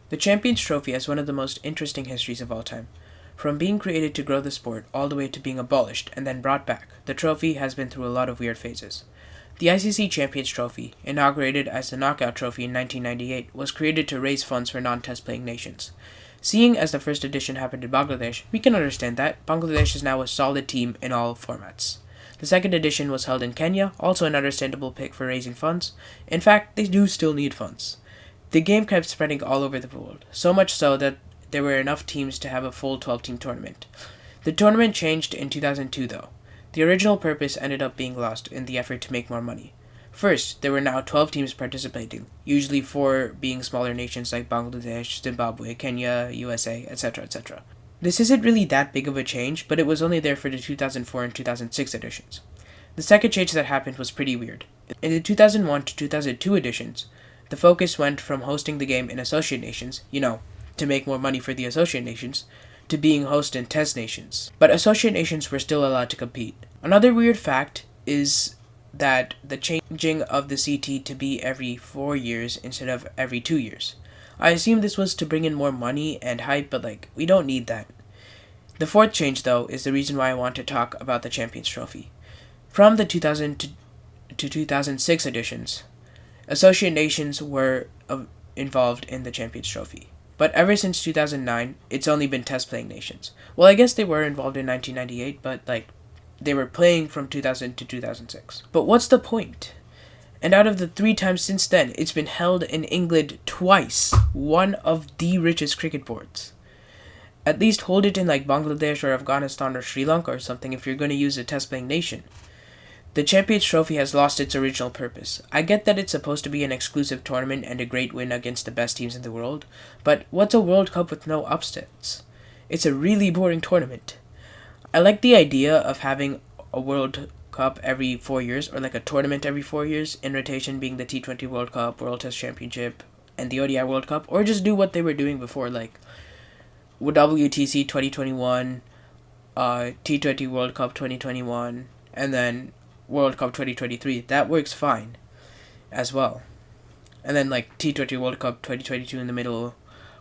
The Champions Trophy has one of the most interesting histories of all time. From being created to grow the sport all the way to being abolished and then brought back, the trophy has been through a lot of weird phases. The ICC Champions Trophy, inaugurated as the Knockout Trophy in 1998, was created to raise funds for non-test playing nations. Seeing as the first edition happened in Bangladesh, we can understand that Bangladesh is now a solid team in all formats. The second edition was held in Kenya, also an understandable pick for raising funds. In fact, they do still need funds. The game kept spreading all over the world, so much so that there were enough teams to have a full 12-team tournament. The tournament changed in 2002 though. The original purpose ended up being lost in the effort to make more money. First, there were now 12 teams participating, usually 4 being smaller nations like Bangladesh, Zimbabwe, Kenya, USA, etc., etc. This isn't really that big of a change, but it was only there for the 2004 and 2006 editions. The second change that happened was pretty weird. In the 2001 to 2002 editions, the focus went from hosting the game in associate nations, to make more money for the associate nations, to being host in test nations. But associate nations were still allowed to compete. Another weird fact is that the changing of the CT to be every 4 years instead of every 2 years. I assume this was to bring in more money and hype, but we don't need that. The fourth change, though, is the reason why I want to talk about the Champions Trophy. From the 2000 to 2006 editions, associate nations were involved in the Champions Trophy. But ever since 2009, it's only been test-playing nations. Well, I guess they were involved in 1998, but, they were playing from 2000 to 2006. But what's the point? And out of the 3 times since then, it's been held in England twice, one of the richest cricket boards. At least hold it in Bangladesh or Afghanistan or Sri Lanka or something if you're going to use a test-playing nation. The Champions Trophy has lost its original purpose. I get that it's supposed to be an exclusive tournament and a great win against the best teams in the world, but what's a World Cup with no upsets? It's a really boring tournament. I like the idea of having a World Cup every 4 years, or a tournament every 4 years, in rotation being the T20 World Cup, World Test Championship, and the ODI World Cup, or just do what they were doing before, WTC 2021, T20 World Cup 2021, and then World Cup 2023. That works fine as well. And then T20 World Cup 2022 in the middle,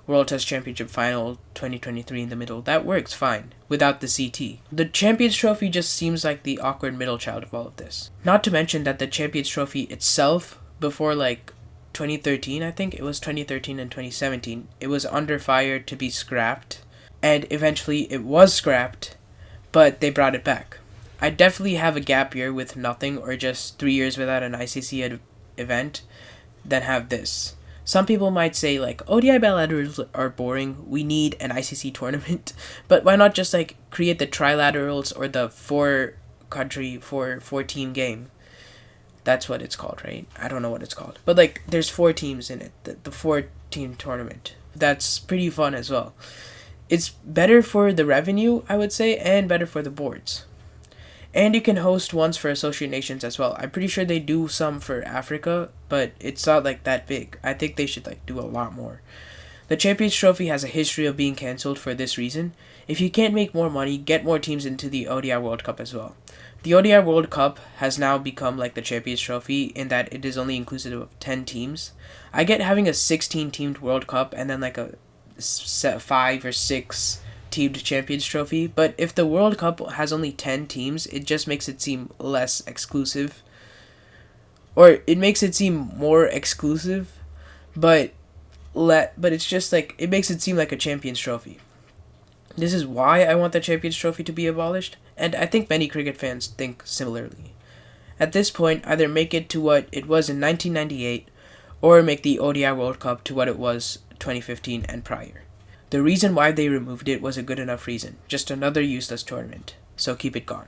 World Test Championship Final 2023 in the middle. That works fine without the CT. The Champions Trophy just seems like the awkward middle child of all of this. Not to mention that the Champions Trophy itself, before 2013, I think it was 2013 and 2017, it was under fire to be scrapped, and eventually it was scrapped, but they brought it back. I definitely have a gap year with nothing, or just 3 years without an ICC event, than have this. Some people might say, ODI bilaterals are boring, we need an ICC tournament, but why not just, create the trilaterals or the 4-team game? That's what it's called, right? I don't know what it's called. But, there's 4 teams in it, the 4-team tournament. That's pretty fun as well. It's better for the revenue, I would say, and better for the boards. And you can host ones for associate nations as well. I'm pretty sure they do some for Africa, but it's not that big. I think they should do a lot more. The Champions Trophy has a history of being cancelled for this reason. If you can't make more money, get more teams into the ODI World Cup as well. The ODI World Cup has now become the Champions Trophy in that it is only inclusive of 10 teams. I get having a 16-teamed World Cup and then a 5 or 6 teamed Champions Trophy, but if the World Cup has only 10 teams, it just makes it seem less exclusive. Or it makes it seem more exclusive, but it's just it makes it seem like a Champions Trophy. This is why I want the Champions Trophy to be abolished, and I think many cricket fans think similarly. At this point, either make it to what it was in 1998, or make the ODI World Cup to what it was 2015 and prior. The reason why they removed it was a good enough reason, just another useless tournament, so keep it gone.